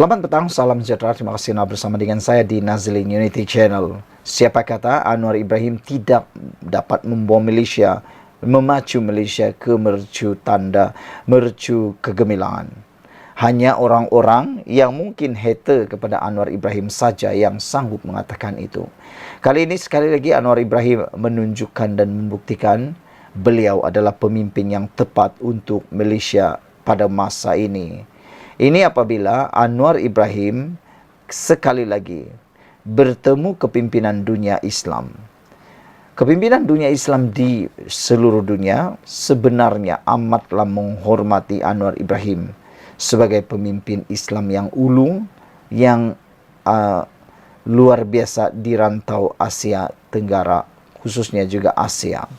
Selamat petang, salam sejahtera. Terima kasih Anda bersama dengan saya di Nazlin Unity Channel. Siapa kata Anwar Ibrahim tidak dapat membawa Malaysia, memacu Malaysia ke mercu kegemilangan. Hanya orang-orang yang mungkin hater kepada Anwar Ibrahim saja yang sanggup mengatakan itu. Kali ini sekali lagi Anwar Ibrahim menunjukkan dan membuktikan beliau adalah pemimpin yang tepat untuk Malaysia pada masa ini. Ini apabila Anwar Ibrahim sekali lagi bertemu kepimpinan dunia Islam. Kepimpinan dunia Islam di seluruh dunia sebenarnya amatlah menghormati Anwar Ibrahim sebagai pemimpin Islam yang ulung, yang luar biasa di rantau Asia Tenggara, khususnya juga Asia.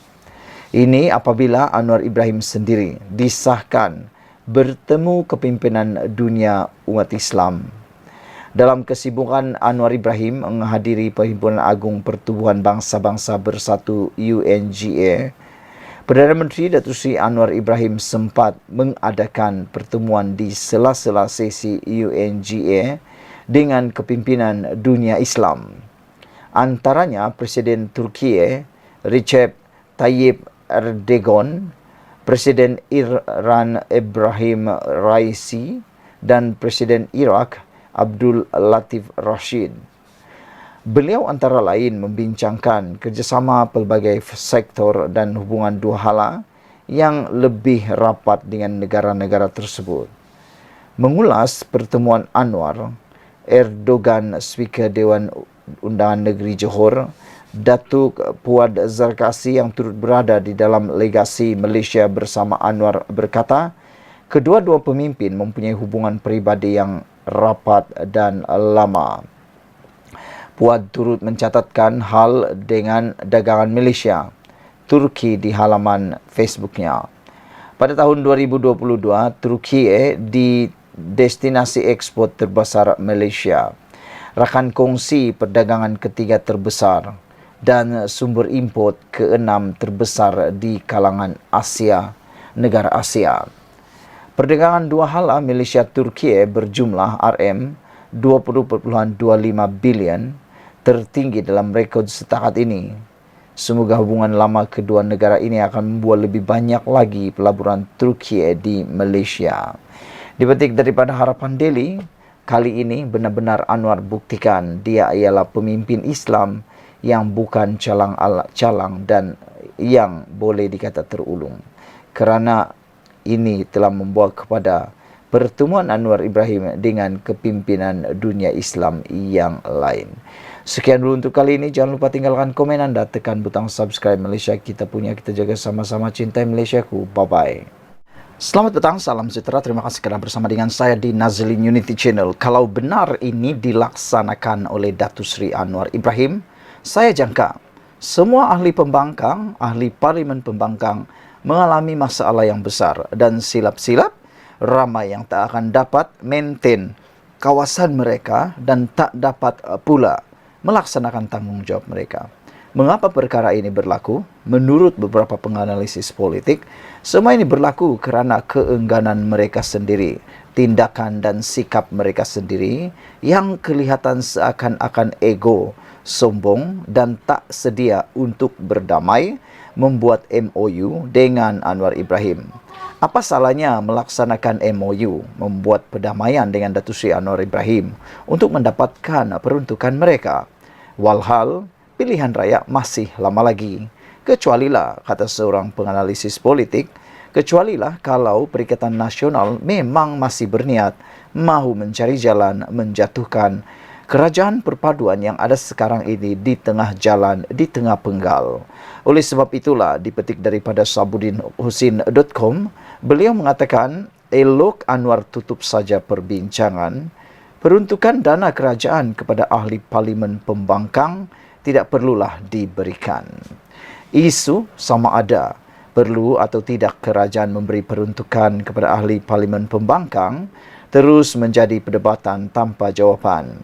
Ini apabila Anwar Ibrahim sendiri disahkan bertemu kepimpinan dunia umat Islam. Dalam kesibukan Anwar Ibrahim menghadiri Perhimpunan Agung Pertubuhan Bangsa-Bangsa Bersatu UNGA, Perdana Menteri Datuk Seri Anwar Ibrahim sempat mengadakan pertemuan di sela-sela sesi UNGA dengan kepimpinan dunia Islam. Antaranya Presiden Turki Recep Tayyip Erdogan, Presiden Iran Ebrahim Raisi dan Presiden Iraq Abdul Latif Rashid. Beliau antara lain membincangkan kerjasama pelbagai sektor dan hubungan dua hala yang lebih rapat dengan negara-negara tersebut. Mengulas pertemuan Anwar, Erdogan, Speaker Dewan Undangan Negeri Johor, Datuk Puad Zarkasi yang turut berada di dalam legasi Malaysia bersama Anwar berkata, kedua-dua pemimpin mempunyai hubungan peribadi yang rapat dan lama. Puad turut mencatatkan hal dengan dagangan Malaysia, Turki di halaman Facebooknya. Pada tahun 2022, Turki di destinasi ekspor terbesar Malaysia, rakan kongsi perdagangan ketiga terbesar, dan sumber import ke-6 terbesar di kalangan Asia, negara Asia. Perdagangan dua hala Malaysia-Turki berjumlah RM20.25 bilion, tertinggi dalam rekod setakat ini. Semoga hubungan lama kedua negara ini akan membuat lebih banyak lagi pelaburan Turki di Malaysia. Dipetik daripada Harapan Daily, kali ini benar-benar Anwar buktikan dia ialah pemimpin Islam yang bukan calang dan yang boleh dikata terulung. Kerana ini telah membawa kepada pertemuan Anwar Ibrahim dengan kepimpinan dunia Islam yang lain. Sekian dulu untuk kali ini. Jangan lupa tinggalkan komen anda, tekan butang subscribe. Malaysia kita punya, kita jaga sama-sama, cintai Malaysiaku. Bye-bye. Selamat petang, salam sejahtera. Terima kasih kerana bersama dengan saya di Nazlin Unity Channel. Kalau benar ini dilaksanakan oleh Datuk Seri Anwar Ibrahim, saya jangka semua ahli pembangkang, ahli parlimen pembangkang mengalami masalah yang besar dan silap-silap ramai yang tak akan dapat maintain kawasan mereka dan tak dapat pula melaksanakan tanggungjawab mereka. Mengapa perkara ini berlaku? Menurut beberapa penganalisis politik, semua ini berlaku kerana keengganan mereka sendiri, tindakan dan sikap mereka sendiri yang kelihatan seakan-akan ego, sombong dan tak sedia untuk berdamai, membuat MOU dengan Anwar Ibrahim. Apa salahnya melaksanakan MOU, membuat perdamaian dengan Datuk Seri Anwar Ibrahim untuk mendapatkan peruntukan mereka? Walhal, pilihan raya masih lama lagi. Kecualilah, kata seorang penganalisis politik, kecualilah kalau Perikatan Nasional memang masih berniat mahu mencari jalan menjatuhkan kerajaan perpaduan yang ada sekarang ini di tengah jalan, di tengah penggal. Oleh sebab itulah, dipetik daripada sabudinhusin.com, beliau mengatakan, elok Anwar tutup saja perbincangan. Peruntukan dana kerajaan kepada ahli parlimen pembangkang tidak perlulah diberikan. Isu sama ada perlu atau tidak kerajaan memberi peruntukan kepada ahli parlimen pembangkang terus menjadi perdebatan tanpa jawapan.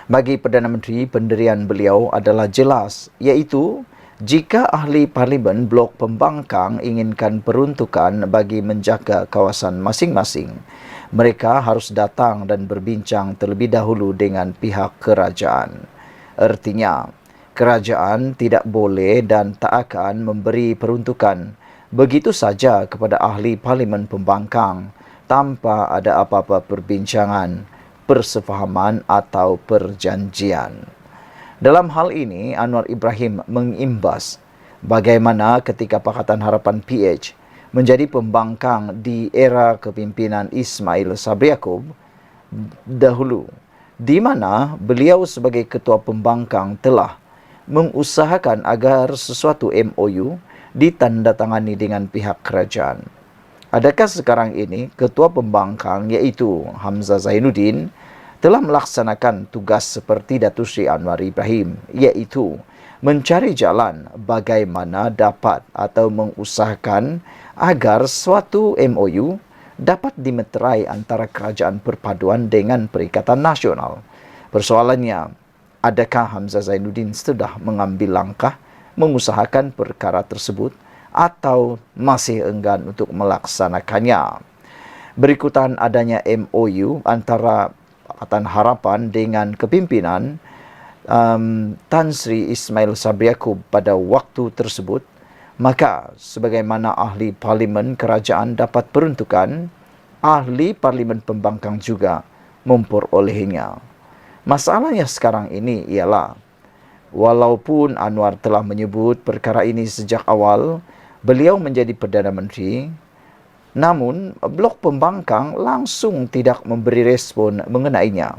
Bagi Perdana Menteri, pendirian beliau adalah jelas, iaitu jika ahli parlimen blok pembangkang inginkan peruntukan bagi menjaga kawasan masing-masing, Mereka harus datang dan berbincang terlebih dahulu dengan pihak kerajaan. Artinya, kerajaan tidak boleh dan tak akan memberi peruntukan begitu saja kepada ahli parlimen pembangkang tanpa ada apa-apa perbincangan, persefahaman atau perjanjian. Dalam hal ini, Anwar Ibrahim mengimbas bagaimana ketika Pakatan Harapan PH menjadi pembangkang di era kepimpinan Ismail Sabri Yaakob dahulu, di mana beliau sebagai ketua pembangkang telah mengusahakan agar sesuatu MOU ditandatangani dengan pihak kerajaan. Adakah sekarang ini ketua pembangkang iaitu Hamzah Zainuddin telah melaksanakan tugas seperti Datuk Seri Anwar Ibrahim, iaitu mencari jalan bagaimana dapat atau mengusahakan agar suatu MOU dapat dimeterai antara kerajaan perpaduan dengan Perikatan Nasional. Persoalannya, adakah Hamzah Zainuddin sudah mengambil langkah mengusahakan perkara tersebut atau masih enggan untuk melaksanakannya? Berikutan adanya MOU antara Pakatan Harapan dengan kepimpinan Tan Sri Ismail Sabri Yaakob pada waktu tersebut, maka sebagaimana ahli parlimen kerajaan dapat peruntukan, ahli parlimen pembangkang juga memperolehinya. Masalahnya sekarang ini ialah, walaupun Anwar telah menyebut perkara ini sejak awal beliau menjadi Perdana Menteri, namun blok pembangkang langsung tidak memberi respon mengenainya.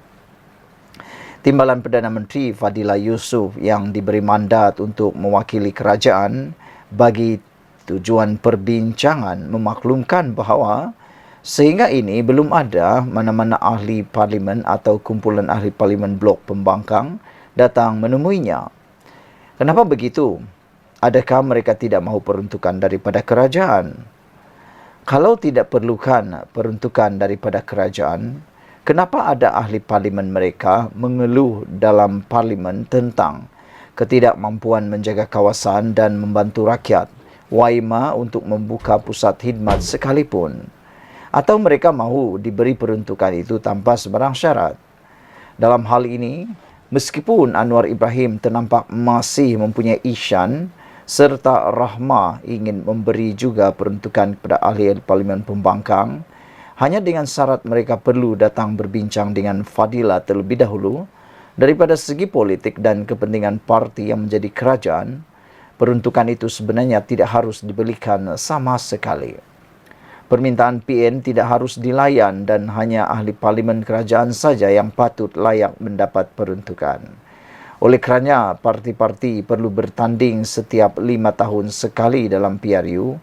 Timbalan Perdana Menteri Fadila Yusof yang diberi mandat untuk mewakili kerajaan bagi tujuan perbincangan memaklumkan bahawa sehingga ini belum ada mana-mana ahli parlimen atau kumpulan ahli parlimen blok pembangkang datang menemuinya. Kenapa begitu? Adakah mereka tidak mahu peruntukan daripada kerajaan? Kalau tidak perlukan peruntukan daripada kerajaan, kenapa ada ahli parlimen mereka mengeluh dalam parlimen tentang ketidakmampuan menjaga kawasan dan membantu rakyat, waima untuk membuka pusat khidmat sekalipun? Atau mereka mahu diberi peruntukan itu tanpa sebarang syarat? Dalam hal ini, meskipun Anwar Ibrahim ternampak masih mempunyai isyan serta rahmah ingin memberi juga peruntukan kepada ahli parlimen pembangkang, hanya dengan syarat mereka perlu datang berbincang dengan Fadila terlebih dahulu. Daripada segi politik dan kepentingan parti yang menjadi kerajaan, peruntukan itu sebenarnya tidak harus diberikan sama sekali. Permintaan PN tidak harus dilayan dan hanya ahli parlimen kerajaan saja yang patut layak mendapat peruntukan. Oleh kerana parti-parti perlu bertanding setiap 5 tahun sekali dalam PRU,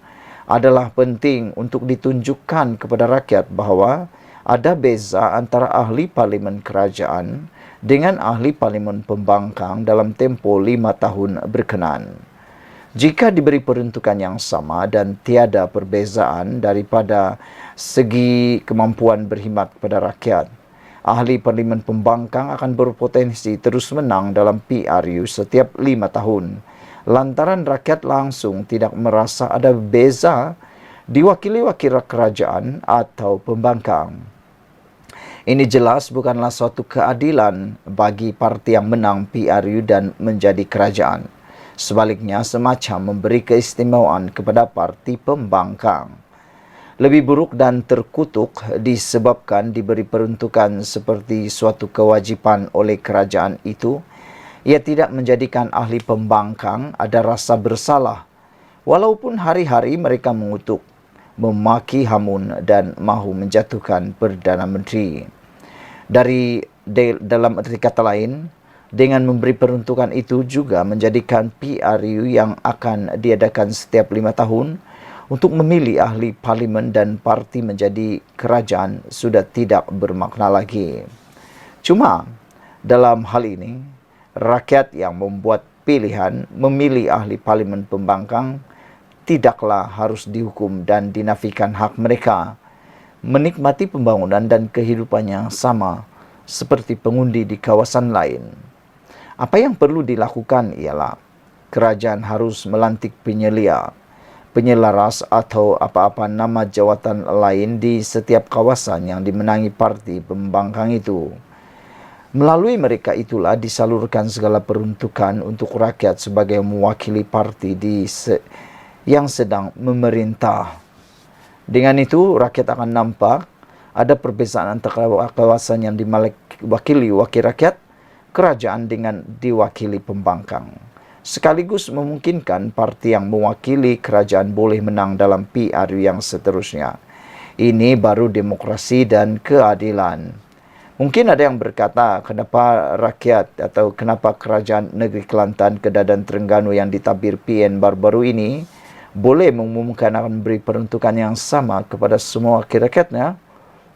adalah penting untuk ditunjukkan kepada rakyat bahawa ada beza antara ahli parlimen kerajaan dengan ahli parlimen pembangkang dalam tempoh 5 tahun berkenaan. Jika diberi peruntukan yang sama dan tiada perbezaan daripada segi kemampuan berkhidmat kepada rakyat, ahli parlimen pembangkang akan berpotensi terus menang dalam PRU setiap 5 tahun. Lantaran rakyat langsung tidak merasa ada beza diwakili wakil kerajaan atau pembangkang. Ini jelas bukanlah suatu keadilan bagi parti yang menang PRU dan menjadi kerajaan. Sebaliknya, semacam memberi keistimewaan kepada parti pembangkang. Lebih buruk dan terkutuk disebabkan diberi peruntukan seperti suatu kewajipan oleh kerajaan itu, ia tidak menjadikan ahli pembangkang ada rasa bersalah, walaupun hari-hari mereka mengutuk, memaki hamun dan mahu menjatuhkan Perdana Menteri. Dalam arti kata lain, dengan memberi peruntukan itu juga menjadikan PRU yang akan diadakan setiap 5 tahun untuk memilih ahli parlimen dan parti menjadi kerajaan sudah tidak bermakna lagi. Cuma dalam hal ini, rakyat yang membuat pilihan memilih ahli parlimen pembangkang tidaklah harus dihukum dan dinafikan hak mereka menikmati pembangunan dan kehidupan yang sama seperti pengundi di kawasan lain. Apa yang perlu dilakukan ialah kerajaan harus melantik penyelia. penyelaras atau apa-apa nama jawatan lain di setiap kawasan yang dimenangi parti pembangkang itu. Melalui mereka itulah disalurkan segala peruntukan untuk rakyat sebagai mewakili parti yang sedang memerintah. Dengan itu, rakyat akan nampak ada perbezaan antara kawasan yang diwakili wakil rakyat, kerajaan dengan diwakili pembangkang. Sekaligus memungkinkan parti yang mewakili kerajaan boleh menang dalam PR yang seterusnya. Ini baru demokrasi dan keadilan. Mungkin ada yang berkata, kenapa rakyat atau kenapa kerajaan negeri Kelantan, Kedah dan Terengganu yang ditabir PN baru-baru ini boleh mengumumkan akan beri peruntukan yang sama kepada semua wakil rakyatnya,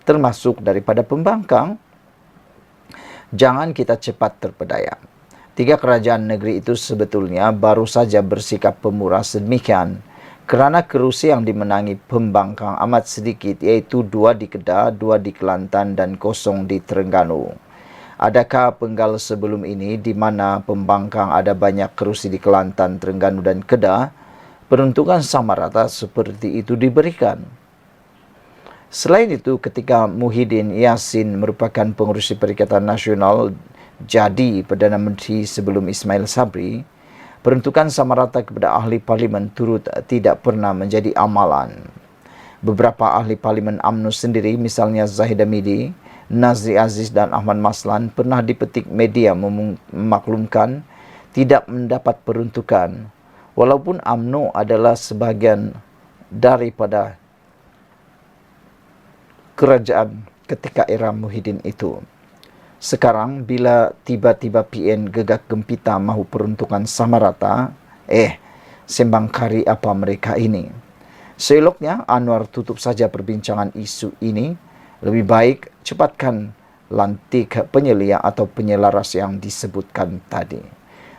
termasuk daripada pembangkang. Jangan kita cepat terpedaya. 3 kerajaan negeri itu sebetulnya baru saja bersikap pemurah sedemikian kerana kerusi yang dimenangi pembangkang amat sedikit, iaitu 2 di Kedah, 2 di Kelantan dan 0 di Terengganu. Adakah penggal sebelum ini di mana pembangkang ada banyak kerusi di Kelantan, Terengganu dan Kedah, peruntukan sama rata seperti itu diberikan? Selain itu, ketika Muhyiddin Yassin merupakan pengurusi Perikatan Nasional jadi Perdana Menteri sebelum Ismail Sabri, peruntukan sama rata kepada ahli parlimen turut tidak pernah menjadi amalan. Beberapa ahli parlimen UMNO sendiri, misalnya Zahid Hamidi, Nazri Aziz dan Ahmad Maslan, pernah dipetik media memaklumkan tidak mendapat peruntukan, walaupun UMNO adalah sebahagian daripada kerajaan ketika era Muhyiddin itu. Sekarang bila tiba-tiba PN gegak gempita mahu peruntukan sama rata, sembang kari apa mereka ini? Seeloknya Anwar tutup saja perbincangan isu ini. Lebih baik cepatkan lantik penyelia atau penyelaras yang disebutkan tadi.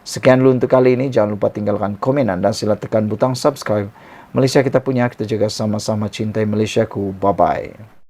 Sekian dulu untuk kali ini. Jangan lupa tinggalkan komen Anda, sila tekan butang subscribe. Malaysia kita punya, kita jaga sama-sama cintai Malaysiaku. Bye-bye.